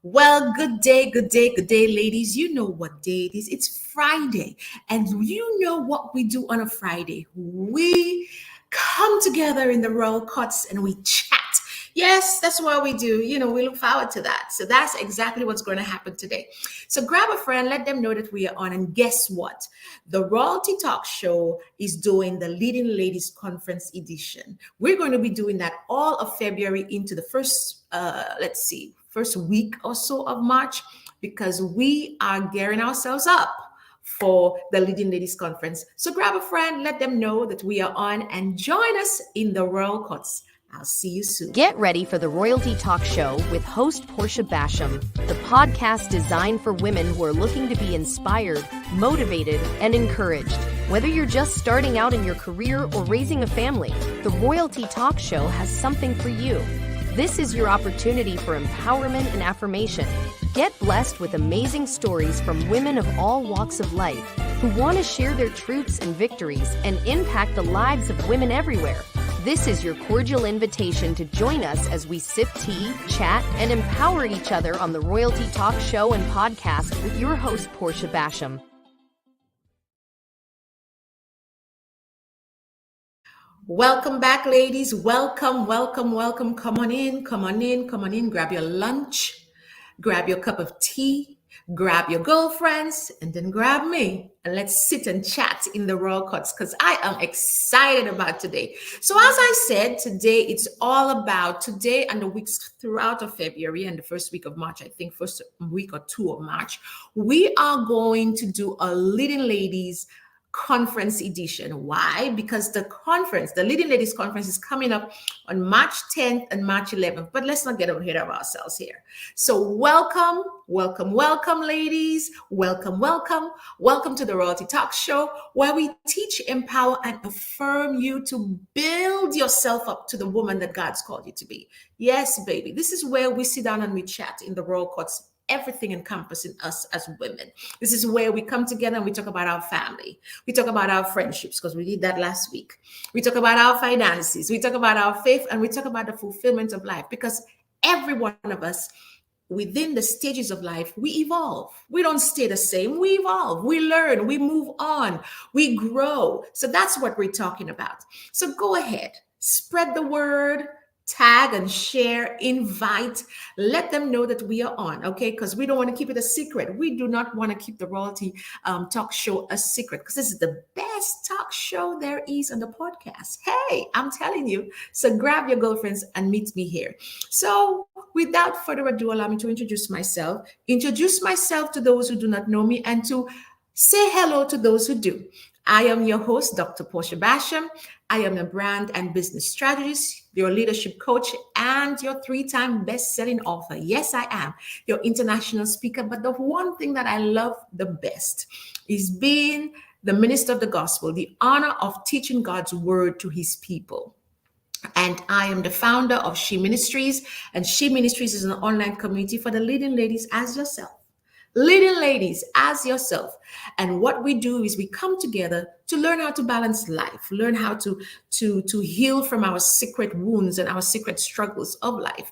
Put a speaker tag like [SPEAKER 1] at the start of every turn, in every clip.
[SPEAKER 1] Well, good day, ladies. You know what day it is. It's Friday. And you know what we do on a Friday. We come together in the royal courts and we chat. Yes, that's what we do. We look forward to that. So that's exactly what's going to happen today. So grab a friend, let them know that we are on. And guess what? The Royalty Talk Show is doing the Leading Ladies Conference edition. We're going to be doing that all of February into the first week or so of March, because we are gearing ourselves up for the Leading Ladies Conference. So grab a friend, let them know that we are on, and join us in the Royal Courts. I'll see you soon.
[SPEAKER 2] Get ready for the Royalty Talk Show with host Portia Basham, the podcast designed for women who are looking to be inspired, motivated, and encouraged. Whether you're just starting out in your career or raising a family, the Royalty Talk Show has something for you. This is your opportunity for empowerment and affirmation. Get blessed with amazing stories from women of all walks of life who want to share their truths and victories and impact the lives of women everywhere. This is your cordial invitation to join us as we sip tea, chat, and empower each other on the Royalty Talk Show and podcast with your host, Portia Basham.
[SPEAKER 1] Welcome back, ladies. Welcome. Come on in. Grab your lunch, grab your cup of tea, grab your girlfriends, and then grab me. And let's sit and chat in the Royal Courts, because I am excited about today. So as I said, today it's all about today and the weeks throughout of February and the first week of March, I think first week or two of March, we are going to do a Leading Ladies Conference edition. Why? Because the Leading Ladies Conference, is coming up on March 10th and March 11th. But let's not get ahead of ourselves here. So welcome, ladies. Welcome to the Royalty Talk Show, where we teach, empower, and affirm you to build yourself up to the woman that God's called you to be. Yes, baby. This is where we sit down and we chat in the Royal Courts, everything encompassing us as women. This is where we come together and we talk about our family. We talk about our friendships, because we did that last week. We talk about our finances. We talk about our faith, and we talk about the fulfillment of life, because every one of us, within the stages of life, we evolve. We don't stay the same. We evolve. We learn. We move on. We grow. So that's what we're talking about. So go ahead, spread the word, tag and share, invite, let them know that we are on, okay? Because we don't want to keep it a secret. We do not want to keep the Royalty Talk Show a secret, because this is the best talk show there is on the podcast. Hey, I'm telling you. So grab your girlfriends and meet me here. So without further ado, allow me to introduce myself to those who do not know me, and to say hello to those who do. I am your host, Dr. Portia Basham. I am a brand and business strategist, your leadership coach, and your 3-time best-selling author. Yes, I am your international speaker. But the one thing that I love the best is being the minister of the gospel, the honor of teaching God's word to his people. And I am the founder of She Ministries, and She Ministries is an online community for the leading ladies as yourself. Leading ladies as yourself. And what we do is we come together to learn how to balance life, learn how to heal from our secret wounds and our secret struggles of life.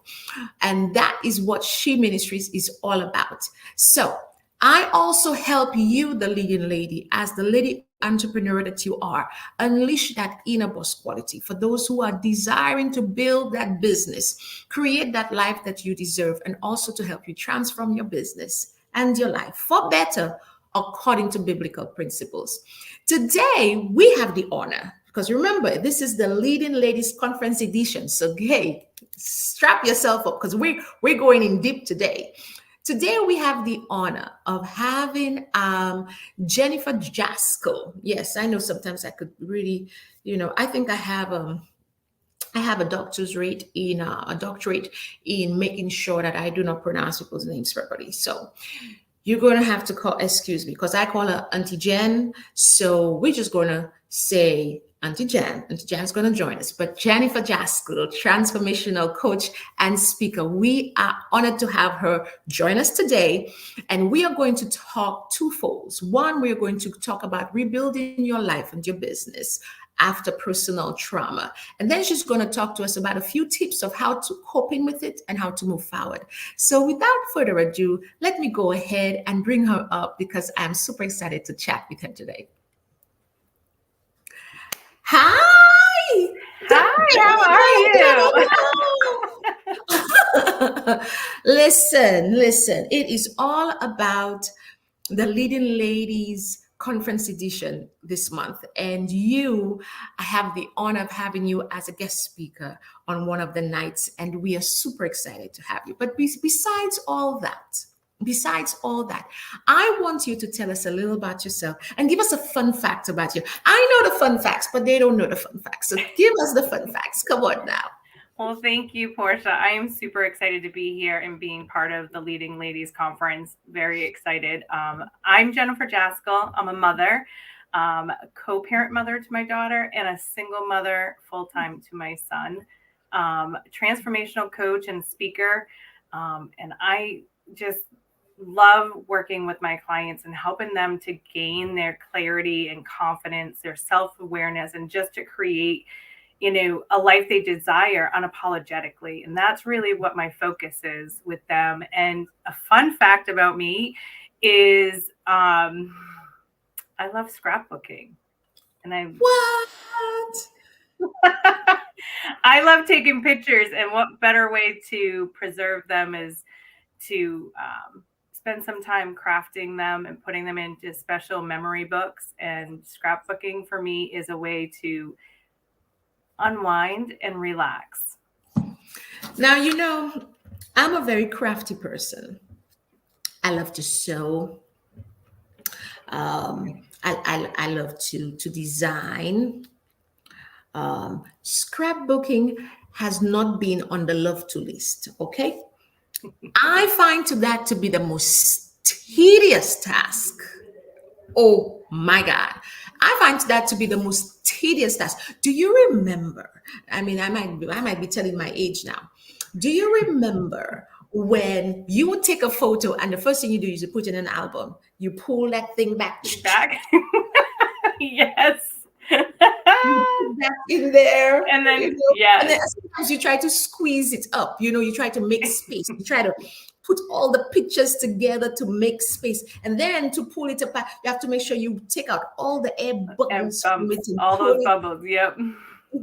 [SPEAKER 1] And that is what She Ministries is all about. So I also help you, the leading lady, as the lady entrepreneur that you are, unleash that inner boss quality for those who are desiring to build that business, create that life that you deserve, and also to help you transform your business and your life for better, according to biblical principles. Today, we have the honor, because remember, this is the Leading Ladies Conference edition. So, hey, strap yourself up, because we're going in deep today. Today, we have the honor of having Jennifer Jaskell. Yes, I know sometimes I could really, I think I have a doctorate in making sure that I do not pronounce people's names properly. So you're going to have to excuse me, because I call her Auntie Jen. So we're just going to say Auntie Jan. Auntie Jan's going to join us. But Jennifer Jaskell, transformational coach and speaker, we are honored to have her join us today. And we are going to talk twofolds. One, we're going to talk about rebuilding your life and your business. after personal trauma. And then she's going to talk to us about a few tips of how to coping with it and how to move forward. So without further ado, let me go ahead and bring her up because I'm super excited to chat with her today. Hi!
[SPEAKER 3] Hi, how are you?
[SPEAKER 1] Listen, it is all about the Leading Ladies Conference Edition this month. And I have the honor of having you as a guest speaker on one of the nights. And we are super excited to have you. But besides all that, I want you to tell us a little about yourself and give us a fun fact about you. I know the fun facts, but they don't know the fun facts. So give us the fun facts. Come on now.
[SPEAKER 3] Well, thank you, Portia. I am super excited to be here and being part of the Leading Ladies Conference. Very excited. I'm Jennifer Jaskell. I'm a mother, a co-parent mother to my daughter, and a single mother full-time to my son. Transformational coach and speaker. And I just love working with my clients and helping them to gain their clarity and confidence, their self-awareness, and just to create a life they desire unapologetically. And that's really what my focus is with them. And a fun fact about me is I love scrapbooking. And I love taking pictures. And what better way to preserve them is to spend some time crafting them and putting them into special memory books. And scrapbooking for me is a way to unwind and relax.
[SPEAKER 1] Now, I'm a very crafty person. I love to sew. I love to design. Scrapbooking has not been on the love to list. Okay, I find that to be the most tedious task. Oh my God. I find that to be the most tedious task. Do you remember? I mean, I might be telling my age now. Do you remember when you would take a photo and the first thing you do is you put it in an album? You pull that thing back.
[SPEAKER 3] Yes.
[SPEAKER 1] Back in there.
[SPEAKER 3] And then, yes.
[SPEAKER 1] And then sometimes you try to squeeze it up. You try to make space. You try to put all the pictures together to make space. And then to pull it apart, you have to make sure you take out all the air bubbles.
[SPEAKER 3] All those bubbles, yep.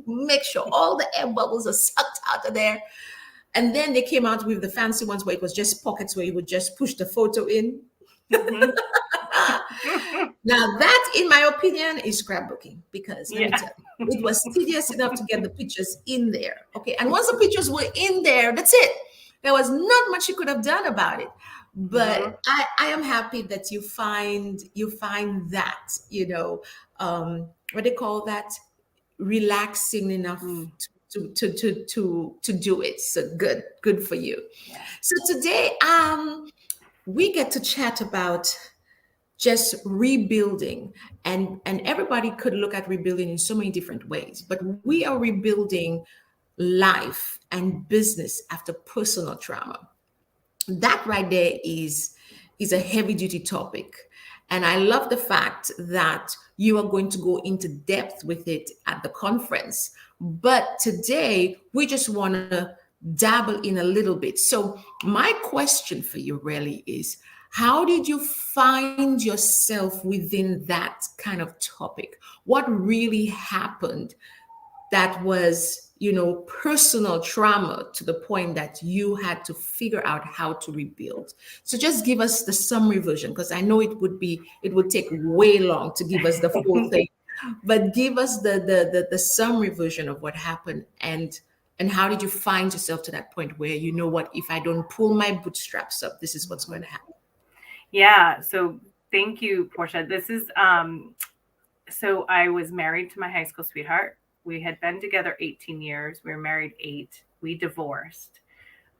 [SPEAKER 1] Make sure all the air bubbles are sucked out of there. And then they came out with the fancy ones where it was just pockets where you would just push the photo in. Mm-hmm. Now that, in my opinion, is scrapbooking because let me tell you, it was tedious enough to get the pictures in there. Okay, and once the pictures were in there, that's it. There was not much you could have done about it. But I am happy that you find that what they call that, relaxing enough to do it. So good for you. Yeah. So today we get to chat about just rebuilding, and everybody could look at rebuilding in so many different ways, but we are rebuilding life and business after personal trauma. That right there is a heavy duty topic, and I love the fact that you are going to go into depth with it at the conference, but today we just want to dabble in a little bit. So my question for you really is, how did you find yourself within that kind of topic? What really happened that was, personal trauma to the point that you had to figure out how to rebuild? So just give us the summary version, because I know it would take way long to give us the full thing, but give us the summary version of what happened and how did you find yourself to that point where, if I don't pull my bootstraps up, this is what's going to happen.
[SPEAKER 3] Yeah. So thank you, Portia. This is, so I was married to my high school sweetheart. We had been together 18 years. We were married 8. We divorced,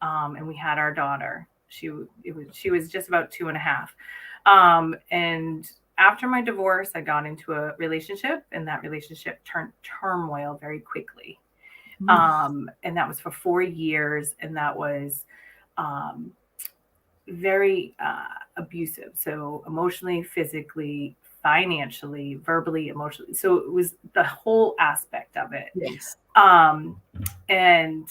[SPEAKER 3] and we had our daughter. She was just about 2.5. And after my divorce, I got into a relationship, and that relationship turned turmoil very quickly. And that was for 4 years, and that was very abusive. So emotionally, physically, financially, verbally, emotionally. So it was the whole aspect of it.
[SPEAKER 1] Yes.
[SPEAKER 3] And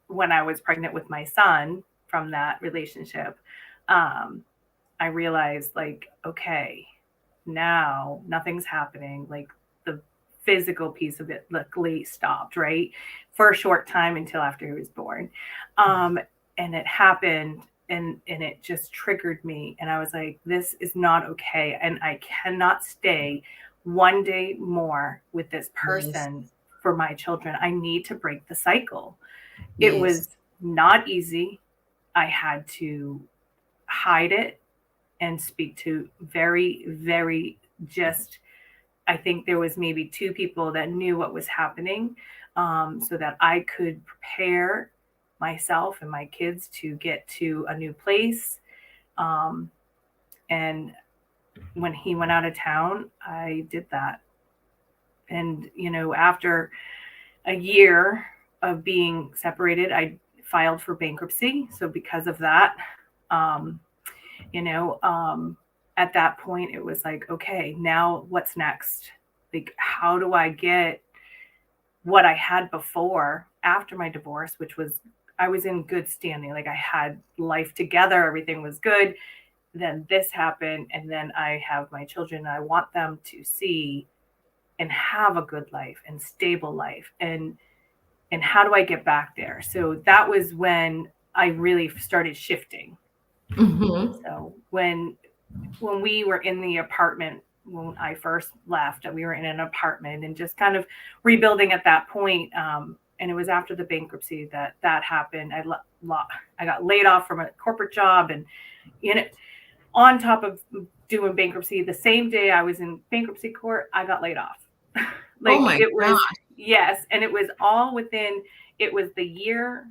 [SPEAKER 3] when I was pregnant with my son from that relationship, I realized, like, okay, now nothing's happening. Like, the physical piece of it luckily stopped, right? For a short time until after he was born. And it happened, and it just triggered me. And I was like, this is not okay. And I cannot stay one day more with this
[SPEAKER 1] Yes.
[SPEAKER 3] person for my children. I need to break the cycle. It
[SPEAKER 1] Yes.
[SPEAKER 3] was not easy. I had to hide it and speak to very, very just, I think there was maybe two people that knew what was happening, so that I could prepare myself and my kids to get to a new place. Um, and when he went out of town, I did that. And, after a year of being separated, I filed for bankruptcy. So because of that, um, you know, um, at that point, it was like, okay, now what's next? Like, how do I get what I had before after my divorce, which was, I was in good standing. Like, I had life together, everything was good. Then this happened, and then I have my children, and I want them to see and have a good life and stable life. And how do I get back there? So that was when I really started shifting.
[SPEAKER 1] Mm-hmm.
[SPEAKER 3] So when we were in the apartment, when I first left, we were in an apartment and just kind of rebuilding at that point. And it was after the bankruptcy that happened. I got laid off from a corporate job, and you know, on top of doing bankruptcy, the same day I was in bankruptcy court, I got laid off.
[SPEAKER 1] Oh
[SPEAKER 3] Like,
[SPEAKER 1] my
[SPEAKER 3] it was,
[SPEAKER 1] God.
[SPEAKER 3] yes, and it was all within. It was the year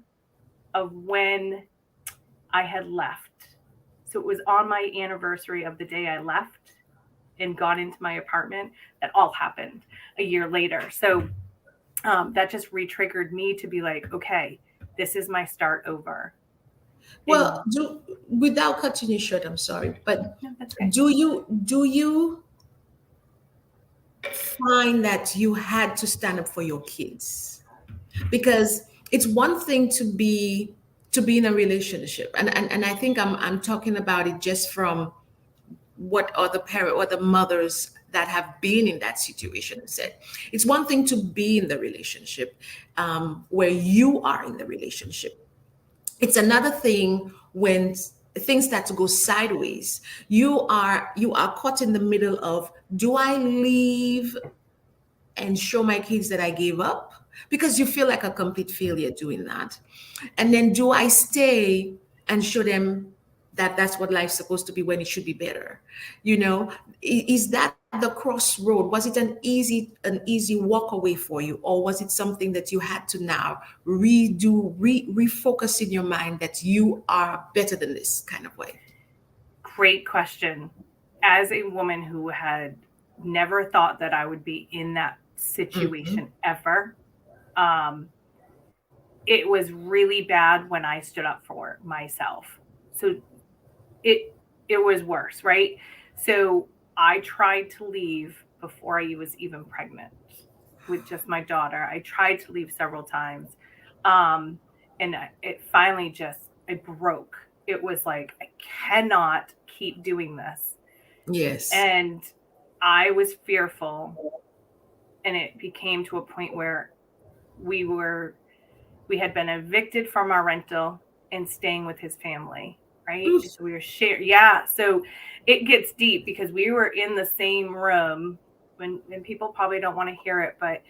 [SPEAKER 3] of when I had left. So it was on my anniversary of the day I left and got into my apartment that all happened a year later. So that just re-triggered me to be like, okay, this is my start over.
[SPEAKER 1] Well,
[SPEAKER 3] And
[SPEAKER 1] without cutting you short, I'm sorry, but
[SPEAKER 3] no, that's okay.
[SPEAKER 1] do you find that you had to stand up for your kids? Because it's one thing to be in a relationship, and I think I'm talking about it just from what other mothers that have been in that situation said. It's one thing to be in the relationship, where you are in the relationship. It's another thing when things start to go sideways. You are caught in the middle of, do I leave and show my kids that I gave up, because you feel like a complete failure doing that? And then, do I stay and show them that that's what life's supposed to be when it should be better? Is that the crossroad? Was it an easy walk away for you, or was it something that you had to now refocus in your mind that you are better than this kind of way?
[SPEAKER 3] Great question. As a woman who had never thought that I would be in that
[SPEAKER 1] Mm-hmm.
[SPEAKER 3] situation ever, um, it was really bad when I stood up for myself. So it it was worse, right? So I tried to leave before I was even pregnant with just my daughter. I tried to leave several times. Um, and it finally just, I broke. It was like, I cannot keep doing this.
[SPEAKER 1] Yes.
[SPEAKER 3] And I was fearful. And it became to a point where we were, we had been evicted from our rental and staying with his family, right?
[SPEAKER 1] Oof.
[SPEAKER 3] So we were shared. Yeah. So it gets deep because we were in the same room when people probably don't want to hear it, but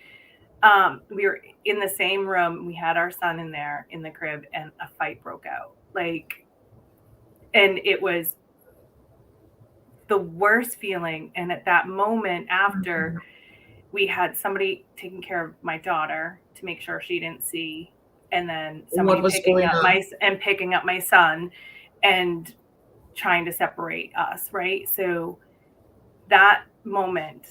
[SPEAKER 3] we were in the same room. We had our son in there in the crib, and a fight broke out. Like, and it was the worst feeling. And at that moment, after we had somebody taking care of my daughter to make sure she didn't see, and then
[SPEAKER 1] What
[SPEAKER 3] somebody
[SPEAKER 1] was going on?
[SPEAKER 3] picking up my son, and trying to separate us, right? So that moment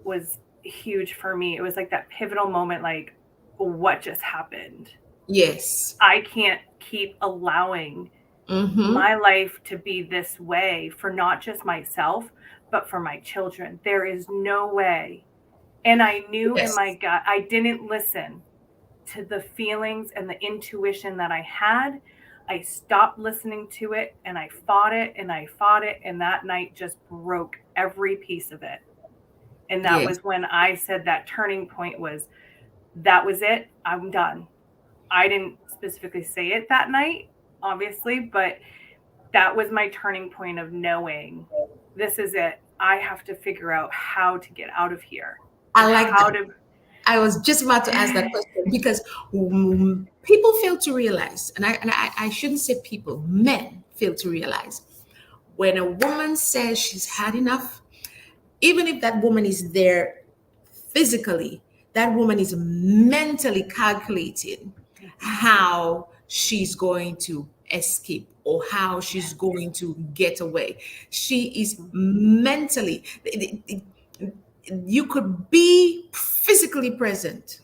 [SPEAKER 3] was huge for me. It was like that pivotal moment, like, what just happened?
[SPEAKER 1] Yes.
[SPEAKER 3] I can't keep allowing
[SPEAKER 1] Mm-hmm.
[SPEAKER 3] my life to be this way for not just myself, but for my children. There is no way. And I knew in
[SPEAKER 1] Yes.
[SPEAKER 3] my gut, I didn't listen to the feelings and the intuition that I had. I stopped listening to it and I fought it and I fought it. And that night just broke every piece of it. And that
[SPEAKER 1] Yes.
[SPEAKER 3] was when I said that turning point was, that was it. I'm done. I didn't specifically say it that night, obviously, but that was my turning point of knowing this is it. I have to figure out how to get out of here
[SPEAKER 1] I
[SPEAKER 3] and
[SPEAKER 1] like
[SPEAKER 3] how
[SPEAKER 1] that.
[SPEAKER 3] to.
[SPEAKER 1] I was just about to ask that question because people fail to realize, I shouldn't say people, men fail to realize when a woman says she's had enough, even if that woman is there physically, that woman is mentally calculating how she's going to escape or how she's going to get away. She is mentally, you could be physically present,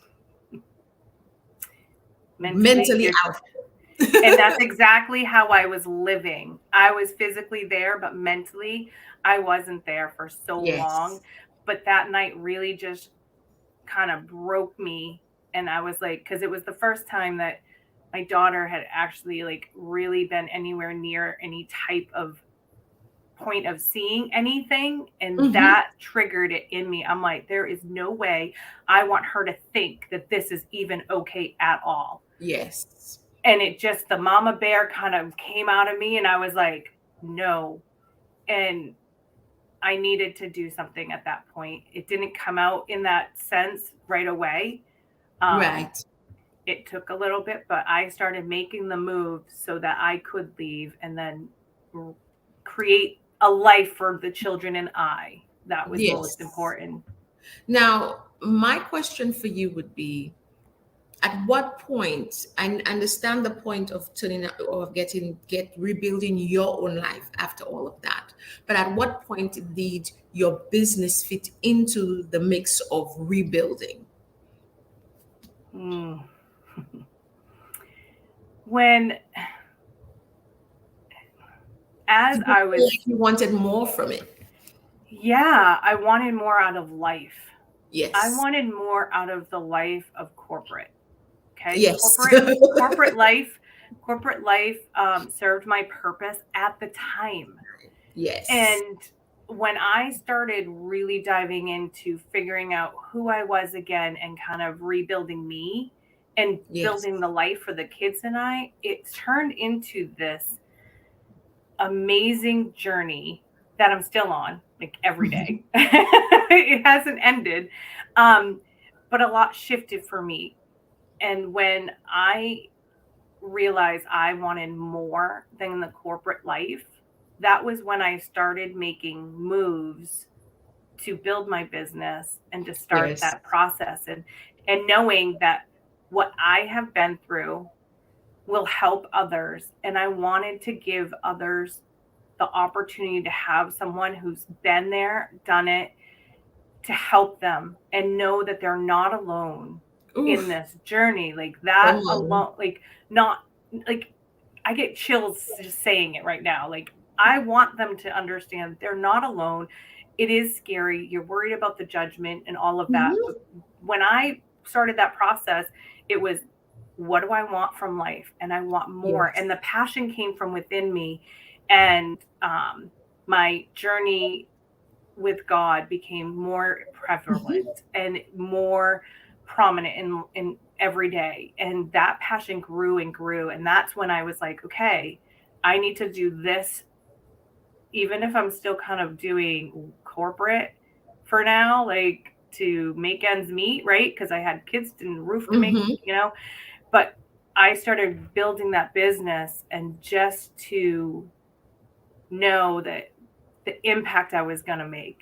[SPEAKER 1] mentally
[SPEAKER 3] You're,
[SPEAKER 1] out.
[SPEAKER 3] and that's exactly how I was living. I was physically there, but mentally, I wasn't there for so long.
[SPEAKER 1] Yes.
[SPEAKER 3] But that night really just kind of broke me. And I was like, because it was the first time that my daughter had actually like really been anywhere near any type of point of seeing anything, and
[SPEAKER 1] Hmm.
[SPEAKER 3] that triggered it in me. I'm like, there is no way I want her to think that this is even okay at all.
[SPEAKER 1] Yes.
[SPEAKER 3] And it just, the mama bear kind of came out of me, and I was like, no. And I needed to do something at that point. It didn't come out in that sense right away. um,
[SPEAKER 1] Right.
[SPEAKER 3] it took a little bit, but I started making the move so that I could leave and then create a life for the children and I. That was most
[SPEAKER 1] Yes.
[SPEAKER 3] important.
[SPEAKER 1] Now, my question for you would be, at what point, I understand the point of turning or of get rebuilding your own life after all of that, but at what point did your business fit into the mix of rebuilding?
[SPEAKER 3] Mm. When, as
[SPEAKER 1] Did you
[SPEAKER 3] I
[SPEAKER 1] feel
[SPEAKER 3] was,
[SPEAKER 1] like you wanted more from it?
[SPEAKER 3] yeah, I wanted more out of life. I
[SPEAKER 1] Yes.
[SPEAKER 3] wanted more out of the life of corporate. Okay.
[SPEAKER 1] Yes.
[SPEAKER 3] Corporate life, corporate life served my purpose at the time.
[SPEAKER 1] Yes.
[SPEAKER 3] And when I started really diving into figuring out who I was again and kind of rebuilding me and
[SPEAKER 1] Yes.
[SPEAKER 3] building the life for the kids and I, it turned into this amazing journey that I'm still on, like every
[SPEAKER 1] Mhm.
[SPEAKER 3] day. It hasn't ended. Um, but a lot shifted for me. And when I realized I wanted more than the corporate life, that was when I started making moves to build my business and to start
[SPEAKER 1] Yes.
[SPEAKER 3] that process, and knowing that what I have been through will help others, and I wanted to give others the opportunity to have someone who's been there, done it, to help them and know that they're not alone in
[SPEAKER 1] Oof.
[SPEAKER 3] this journey. Like
[SPEAKER 1] Come
[SPEAKER 3] that
[SPEAKER 1] on.
[SPEAKER 3] alone, like not like, I get chills just saying it right now. Like, I want them to understand that they're not alone. It is scary. You're worried about the judgment and all of that.
[SPEAKER 1] Mhm.
[SPEAKER 3] But when I started that process, it was, what do I want from life? And I want more.
[SPEAKER 1] Yes.
[SPEAKER 3] And the passion came from within me. And my journey with God became more
[SPEAKER 1] Mhm.
[SPEAKER 3] prevalent and more prominent in every day. And that passion grew and grew. And that's when I was like, okay, I need to do this, even if I'm still kind of doing corporate for now, like to make ends meet, right? Because I had kids and roof to make,
[SPEAKER 1] Mhm.
[SPEAKER 3] but I started building that business, and just to know that the impact I was going to make.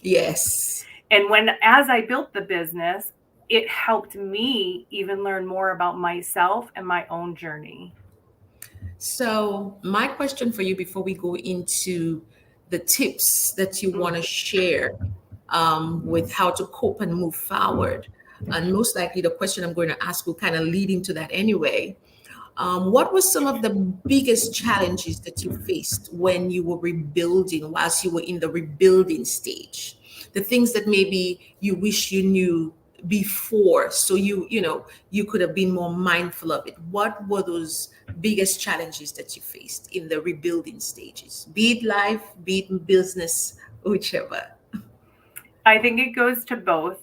[SPEAKER 1] Yes.
[SPEAKER 3] And as I built the business, it helped me even learn more about myself and my own journey.
[SPEAKER 1] So, my question for you before we go into the tips that you want
[SPEAKER 3] Mm.
[SPEAKER 1] to share with how to cope and move forward, and most likely the question I'm going to ask will kind of lead into that anyway. What were some of the biggest challenges that you faced when you were rebuilding, whilst you were in the rebuilding stage? The things that maybe you wish you knew before, so you could have been more mindful of it. What were those biggest challenges that you faced in the rebuilding stages? Be it life, be it business, whichever.
[SPEAKER 3] I think it goes to both.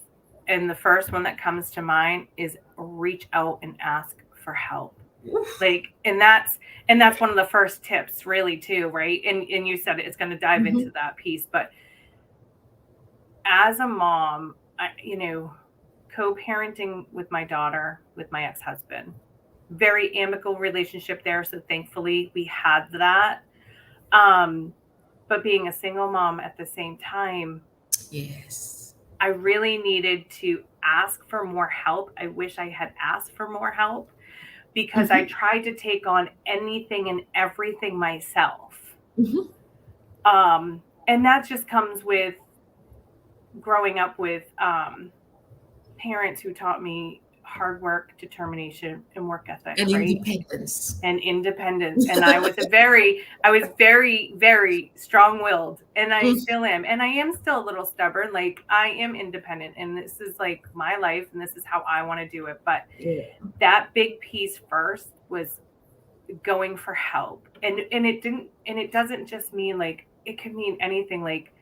[SPEAKER 3] And the first one that comes to mind is reach out and ask for help. Like, and that's one of the first tips really too, right? And you said it's going to dive into that piece, but as a mom, co-parenting with my daughter, with my ex-husband, very amicable relationship there. So thankfully we had that. But being a single mom at the same time,
[SPEAKER 1] Yes.
[SPEAKER 3] I really needed to ask for more help. I wish I had asked for more help because I tried to take on anything and everything myself. And that just comes with growing up with parents who taught me hard work, determination, and work ethic,
[SPEAKER 1] And
[SPEAKER 3] right?
[SPEAKER 1] independence.
[SPEAKER 3] And independence. And I was very, very strong-willed, and I still am. And I am still a little stubborn. Like, I am independent, and this is like my life, and this is how I want to do it. But that big piece first was going for help. And it doesn't just mean like, it could mean anything. Like,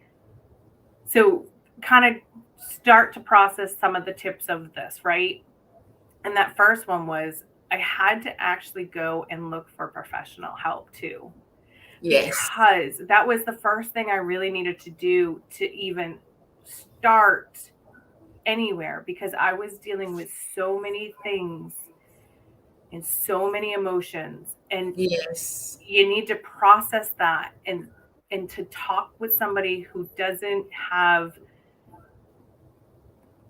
[SPEAKER 3] so kind of start to process some of the tips of this, right? And that first one was I had to actually go and look for professional help too.
[SPEAKER 1] Yes.
[SPEAKER 3] Because that was the first thing I really needed to do to even start anywhere, because I was dealing with so many things and so many emotions. And
[SPEAKER 1] Yes.
[SPEAKER 3] you need to process that and to talk with somebody who doesn't have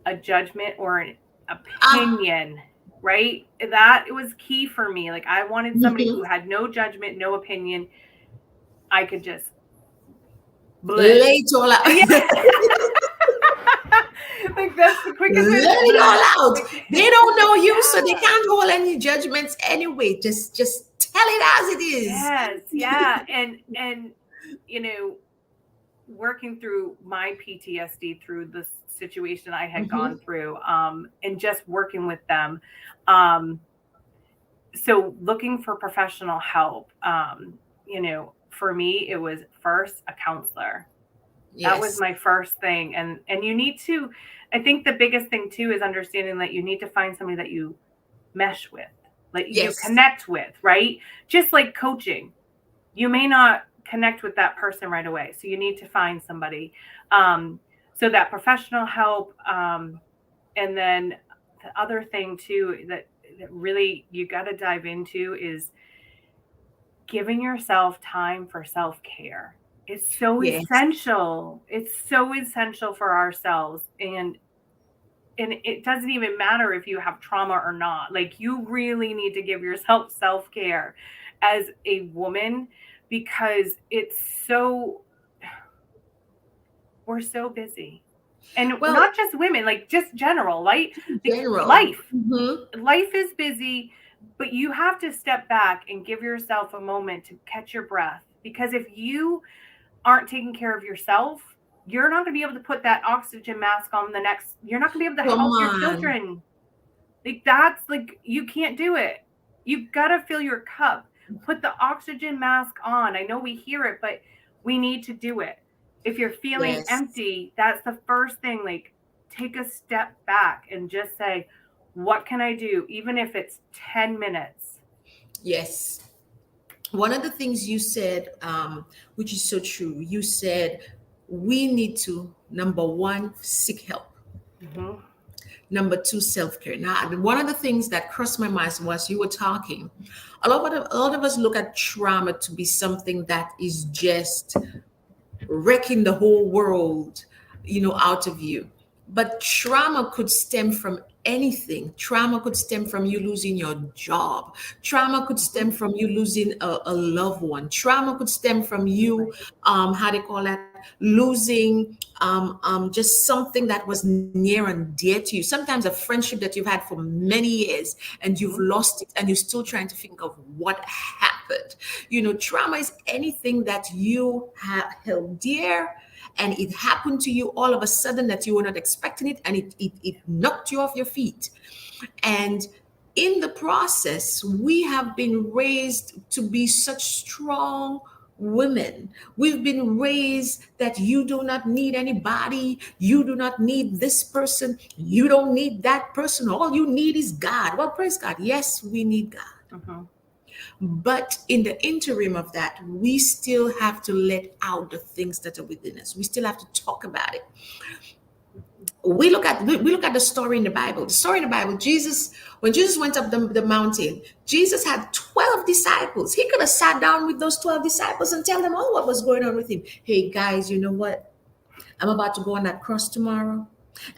[SPEAKER 3] a judgment or an opinion, right? That it was key for me. Like, I wanted somebody who had no judgment, no opinion. I could just
[SPEAKER 1] lay it all out.
[SPEAKER 3] Like, that's the quickest way.
[SPEAKER 1] Let it all out. They don't know you, so they can't hold any judgments anyway. Just tell it as it is.
[SPEAKER 3] Yes, yeah. And working through my PTSD through the situation I had gone through, and just working with them. So looking for professional help, for me, it was first a counselor. Yes. That was my first thing. And you need to, I think the biggest thing too is understanding that you need to find somebody that you mesh with, like you connect with, right? Just like coaching, you may not connect with that person right away. So you need to find somebody. So that professional help. And then the other thing too, that really you got to dive into is giving yourself time for self-care. It's so essential. It's so essential for ourselves. And it doesn't even matter if you have trauma or not. Like, you really need to give yourself self-care as a woman, because we're so busy. And not just women, like just general, right? Life. Life is busy, but you have to step back and give yourself a moment to catch your breath. Because if you aren't taking care of yourself, you're not going to be able to put that oxygen mask on you're not going to be able to help your children. Like, that's like, you can't do it. You've got to fill your cup, put the oxygen mask on. I know we hear it, but we need to do it. If you're feeling empty, that's the first thing. Like, take a step back and just say, what can I do? Even if it's 10 minutes.
[SPEAKER 1] Yes. One of the things you said, which is so true, you said we need to, number one, seek help. Number two, self-care. Now, one of the things that crossed my mind was you were talking, a lot of us look at trauma to be something that is just wrecking the whole world, out of you. But trauma could stem from anything. Trauma could stem from you losing your job. Trauma could stem from you losing a loved one. Trauma could stem from you, losing just something that was near and dear to you. Sometimes a friendship that you've had for many years and you've lost it and you're still trying to think of what happened. Trauma is anything that you have held dear and it happened to you all of a sudden that you were not expecting it, and it knocked you off your feet. And in the process, we have been raised to be such strong women. We've been raised that you do not need anybody. You do not need this person. You don't need that person. All you need is God. Well, praise God. Yes, we need God. But in the interim of that, we still have to let out the things that are within us. We still have to talk about it. We look at the story in the Bible. The story in the Bible, when Jesus went up the mountain, Jesus had 12 disciples. He could have sat down with those 12 disciples and tell them all what was going on with him. Hey guys, you know what? I'm about to go on that cross tomorrow,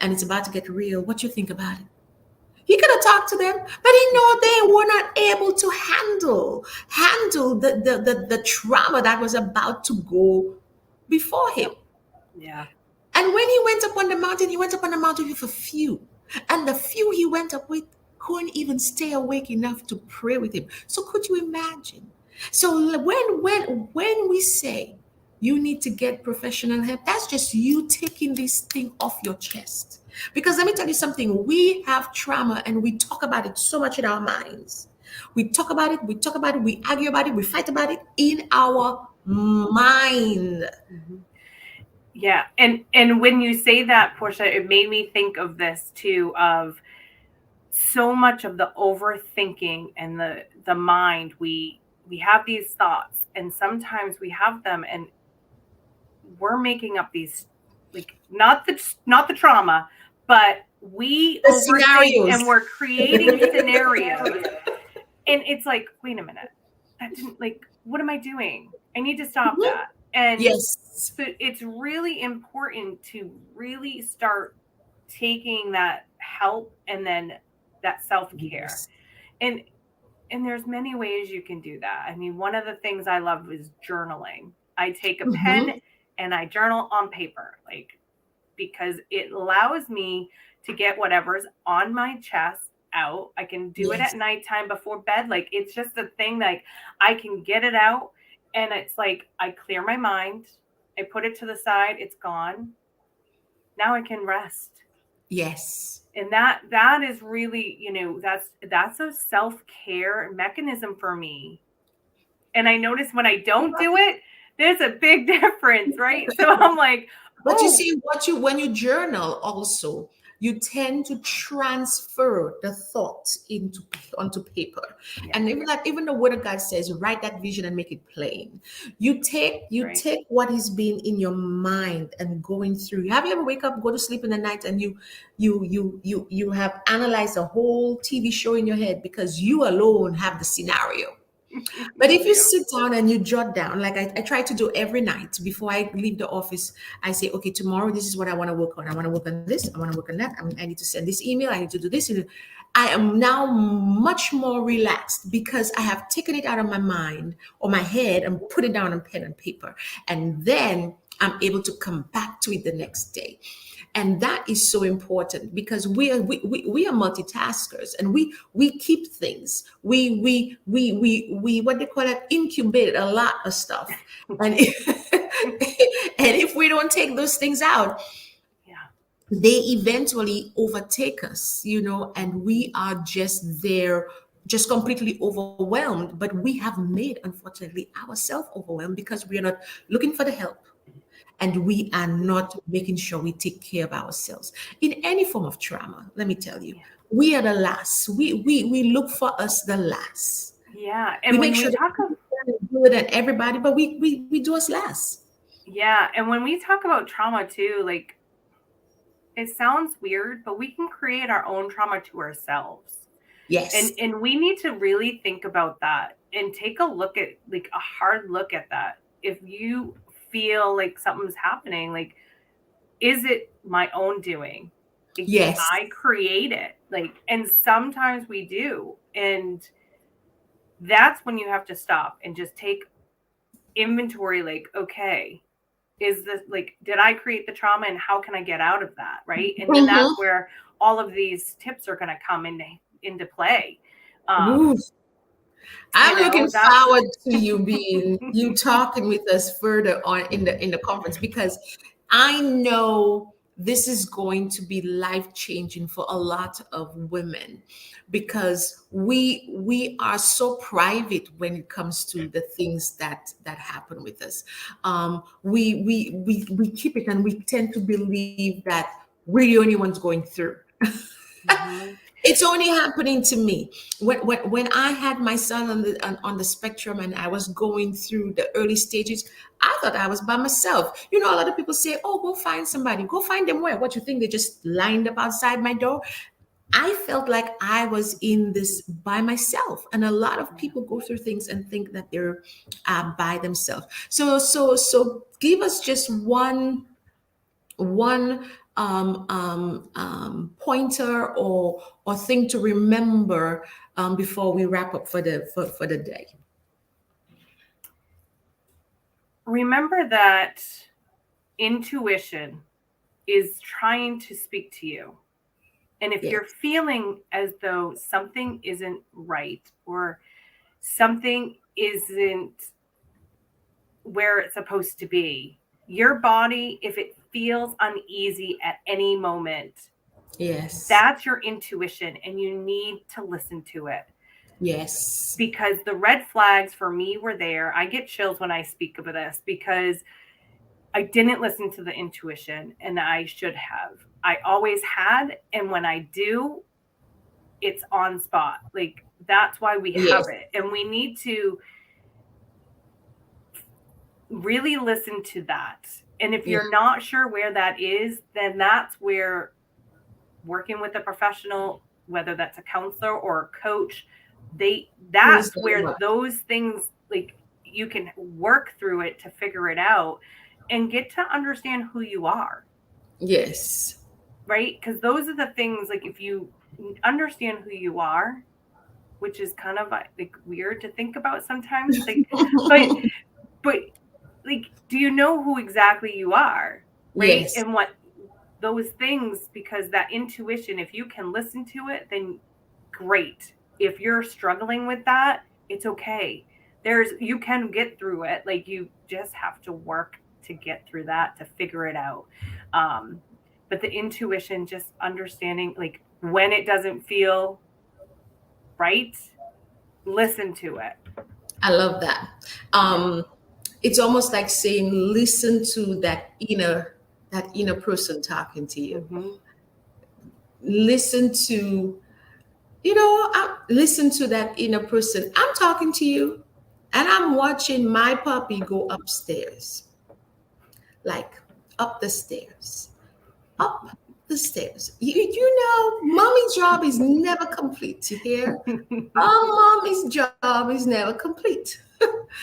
[SPEAKER 1] and it's about to get real. What you think about it? He could have talked to them, but he know they were not able to handle the trauma that was about to go before him.
[SPEAKER 3] Yeah.
[SPEAKER 1] And when he went up on the mountain, he went up on the mountain with a few. And the few he went up with couldn't even stay awake enough to pray with him. So could you imagine? So when we say you need to get professional help, that's just you taking this thing off your chest. Because let me tell you something, we have trauma and we talk about it so much in our minds. We talk about it, we argue about it, we fight about it in our mind.
[SPEAKER 3] Yeah. And when you say that, Portia, it made me think of this too, of so much of the overthinking and the mind. We have these thoughts, and sometimes we have them and we're making up these, like, not the trauma, but we
[SPEAKER 1] The
[SPEAKER 3] overthink
[SPEAKER 1] scenarios.
[SPEAKER 3] and we're creating scenarios. And it's like, wait a minute, that didn't, like, what am I doing? I need to stop that. And
[SPEAKER 1] Yes.
[SPEAKER 3] so it's really important to really start taking that help and then that self-care.
[SPEAKER 1] Yes.
[SPEAKER 3] And there's many ways you can do that. I mean, one of the things I love is journaling. I take a pen and I journal on paper, like, because it allows me to get whatever's on my chest out. I can do it at nighttime before bed. Like, it's just a thing, like, I can get it out. And it's like, I clear my mind. I put it to the side. It's gone. Now I can rest.
[SPEAKER 1] Yes.
[SPEAKER 3] And that is really, that's a self-care mechanism for me. And I notice when I don't do it, there's a big difference, right? So I'm like,
[SPEAKER 1] but you see, when you journal also, you tend to transfer the thoughts onto paper.
[SPEAKER 3] Yeah.
[SPEAKER 1] And even the word of God says, write that vision and make it plain. You take what has been in your mind and going through. Have you ever wake up, go to sleep in the night, and you have analyzed a whole TV show in your head because you alone have the scenario? But if you sit down and you jot down, like I try to do every night before I leave the office, I say, okay, tomorrow, this is what I want to work on. I want to work on this. I want to work on that. I need to send this email. I need to do this. I am now much more relaxed because I have taken it out of my mind or my head and put it down on pen and paper. And then I'm able to come back to it the next day. And that is so important because we are multitaskers, and we keep things. We what they call it, incubate a lot of stuff. And if we don't take those things out, they eventually overtake us, and we are just there, just completely overwhelmed. But we have made, unfortunately, ourselves overwhelmed because we are not looking for the help. And we are not making sure we take care of ourselves. In any form of trauma, let me tell you, we are the last. We look for us the last.
[SPEAKER 3] Yeah. And
[SPEAKER 1] we make sure that we're good at everybody, but we do us last.
[SPEAKER 3] Yeah. And when we talk about trauma too, like, it sounds weird, but we can create our own trauma to ourselves.
[SPEAKER 1] Yes.
[SPEAKER 3] And we need to really think about that and take a look at, like, a hard look at that. If you feel like something's happening, like, is it my own doing?
[SPEAKER 1] Yes.
[SPEAKER 3] I create it. Like, and sometimes we do. And that's when you have to stop and just take inventory, like, okay, is this like, did I create the trauma and how can I get out of that? Right. And then
[SPEAKER 1] Mm-hmm.
[SPEAKER 3] that's where all of these tips are going to come into play.
[SPEAKER 1] Ooh,
[SPEAKER 3] You
[SPEAKER 1] I'm looking
[SPEAKER 3] know, that's
[SPEAKER 1] forward to you talking with us further on in the conference, because I know this is going to be life changing for a lot of women, because we are so private when it comes to the things that happen with us. We keep it, and we tend to believe that we're the only ones going through.
[SPEAKER 3] Mhm.
[SPEAKER 1] It's only happening to me. When I had my son on the spectrum, and I was going through the early stages, I thought I was by myself. You know, a lot of people say, "Oh, go find somebody." Go find them where? What, you think they just lined up outside my door? I felt like I was in this by myself, and a lot of people go through things and think that they're by themselves. So give us just one pointer or thing to remember before we wrap up for the day.
[SPEAKER 3] Remember that intuition is trying to speak to you. And if
[SPEAKER 1] Yes,
[SPEAKER 3] you're feeling as though something isn't right or something isn't where it's supposed to be, your body, if it feels uneasy at any moment,
[SPEAKER 1] yes,
[SPEAKER 3] that's your intuition and you need to listen to it.
[SPEAKER 1] yes,
[SPEAKER 3] Because the red flags for me were there. I get chills when I speak of this because I didn't listen to the intuition and I should have. I always had. And when I do, it's on spot. Like that's why we
[SPEAKER 1] yes,
[SPEAKER 3] have it. And we need to really listen to that. And if
[SPEAKER 1] yeah.
[SPEAKER 3] you're not sure where that is, then that's where working with a professional, whether that's a counselor or a coach,
[SPEAKER 1] Please
[SPEAKER 3] that's
[SPEAKER 1] don't
[SPEAKER 3] where
[SPEAKER 1] worry.
[SPEAKER 3] those things like you can work through it to figure it out and get to understand who you are,
[SPEAKER 1] Yes,
[SPEAKER 3] right? Because those are the things like if you understand who you are, which is kind of like weird to think about sometimes, like but but like do you know who exactly you are, right?
[SPEAKER 1] yes,
[SPEAKER 3] And what those things, because that intuition, if you can listen to it, then great. If you're struggling with that, it's okay. You can get through it. Like you just have to work to get through that to figure it out. Um, but the intuition, just understanding like when it doesn't feel right, listen to it.
[SPEAKER 1] I love that.
[SPEAKER 3] Yeah.
[SPEAKER 1] It's almost like saying, listen to that inner person talking to you.
[SPEAKER 3] Mm-hmm.
[SPEAKER 1] Listen to listen to that inner person. I'm talking to you, and I'm watching my puppy go upstairs, like up the stairs, up the stairs. Mommy's job is never complete. You hear? Mommy's job is never complete.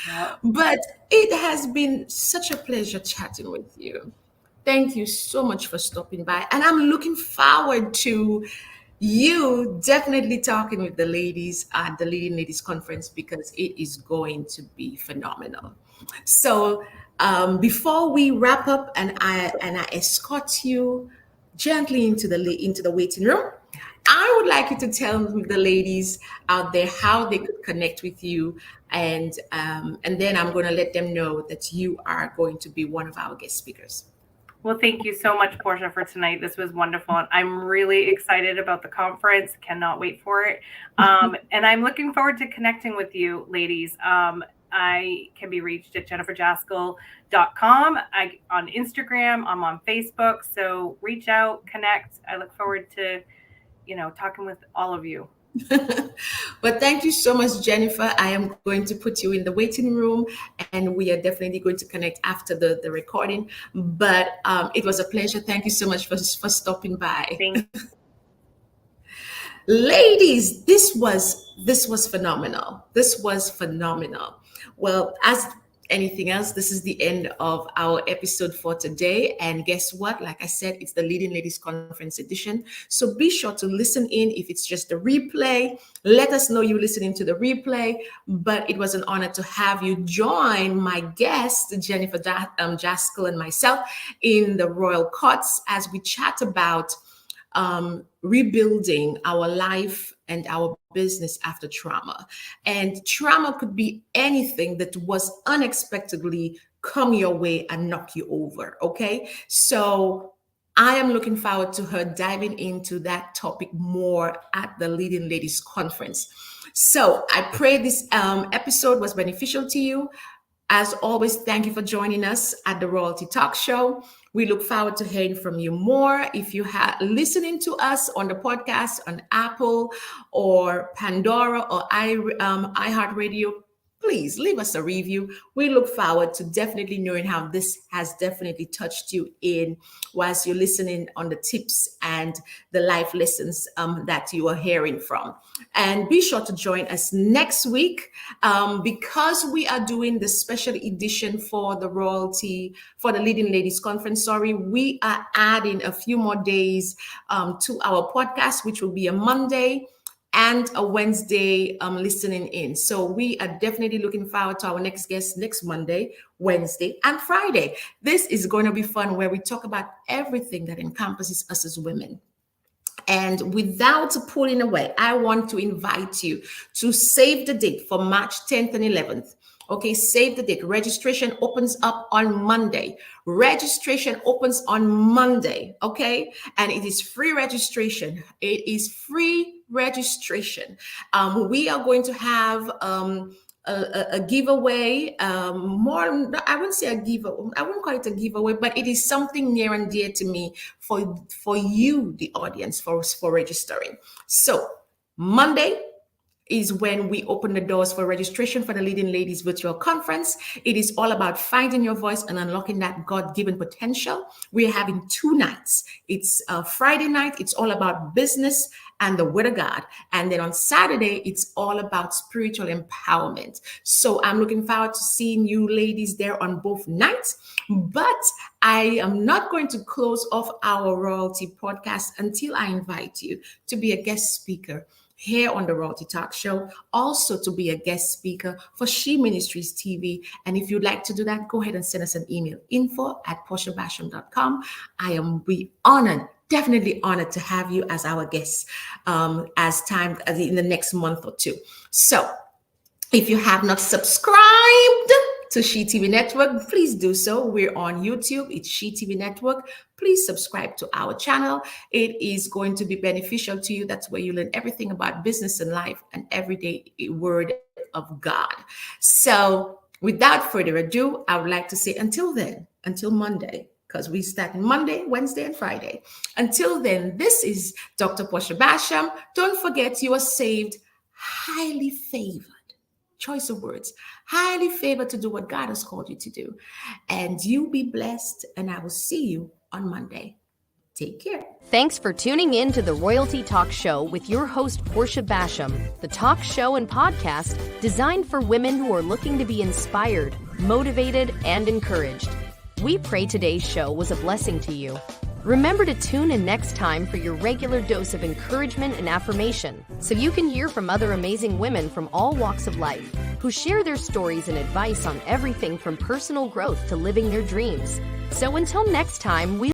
[SPEAKER 3] Yeah.
[SPEAKER 1] But it has been such a pleasure chatting with you. Thank you so much for stopping by. And I'm looking forward to you definitely talking with the ladies at the Leading Ladies Conference, because it is going to be phenomenal. So before we wrap up, and I escort you gently into the waiting room, I would like you to tell the ladies out there how they could connect with you, and then I'm going to let them know that you are going to be one of our guest speakers.
[SPEAKER 3] Well, thank you so much, Portia, for tonight. This was wonderful. And I'm really excited about the conference. Cannot wait for it. And I'm looking forward to connecting with you, ladies. I can be reached at jenniferjaskell.com. On Instagram. I'm on Facebook. So reach out, connect. I look forward to, talking with all of you.
[SPEAKER 1] But thank you so much, Jennifer. I am going to put you in the waiting room, and we are definitely going to connect after the recording. But it was a pleasure. Thank you so much for stopping by.
[SPEAKER 3] Thank
[SPEAKER 1] Ladies, this was phenomenal. This was phenomenal. Well, as anything else, this is the end of our episode for today. And guess what? Like I said, it's the Leading Ladies Conference edition. So be sure to listen in. If it's just a replay, let us know you're listening to the replay. But it was an honor to have you join my guest, Jennifer Jaskell, and myself in the Royal Courts as we chat about rebuilding our life and our business after trauma. And trauma could be anything that was unexpectedly come your way and knock you over. Okay. So I am looking forward to her diving into that topic more at the Leading Ladies Conference. So I pray this episode was beneficial to you. As always, thank you for joining us at the Royalty Talk Show. We look forward to hearing from you more. If you are listening to us on the podcast on Apple or Pandora or iHeartRadio, please leave us a review. We look forward to definitely knowing how this has definitely touched you in whilst you're listening on the tips and the life lessons that you are hearing from. And be sure to join us next week because we are doing the special edition for the Leading Ladies Conference. We are adding a few more days to our podcast, which will be a Monday and a Wednesday listening in. So we are definitely looking forward to our next guest next Monday, Wednesday, and Friday. This is going to be fun where we talk about everything that encompasses us as women. And without pulling away, I want to invite you to save the date for March 10th and 11th. Okay, save the date. Registration opens up on Monday. Registration opens on Monday, okay? And it is free registration. It is free registration. We are going to have a giveaway, I wouldn't say a giveaway, I wouldn't call it a giveaway, but it is something near and dear to me for you, the audience, for registering. So Monday is when we open the doors for registration for the Leading Ladies Virtual Conference. It is all about finding your voice and unlocking that God-given potential. We're having 2 nights. It's a Friday night. It's all about business and the Word of God. And then on Saturday, it's all about spiritual empowerment. So I'm looking forward to seeing you ladies there on both nights. But I am not going to close off our Royalty podcast until I invite you to be a guest speaker here on the Royalty Talk Show, also to be a guest speaker for She Ministries TV. And if you'd like to do that, go ahead and send us an email, info@portiabasham.com. I am definitely honored to have you as our guest in the next month or 2. So if you have not subscribed to She TV Network, please do so. We're on YouTube. It's She TV Network. Please subscribe to our channel. It is going to be beneficial to you. That's where you learn everything about business and life and everyday word of God. So without further ado, I would like to say until Monday, because we start Monday, Wednesday, and Friday. Until then, this is Dr. Portia Basham. Don't forget, you are saved, highly favored. Choice of words, highly favored to do what God has called you to do. And you be blessed, and I will see you on Monday. Take care.
[SPEAKER 2] Thanks for tuning in to the Royalty Talk Show with your host, Portia Basham, the talk show and podcast designed for women who are looking to be inspired, motivated, and encouraged. We pray today's show was a blessing to you. Remember to tune in next time for your regular dose of encouragement and affirmation, so you can hear from other amazing women from all walks of life who share their stories and advice on everything from personal growth to living their dreams. So until next time, we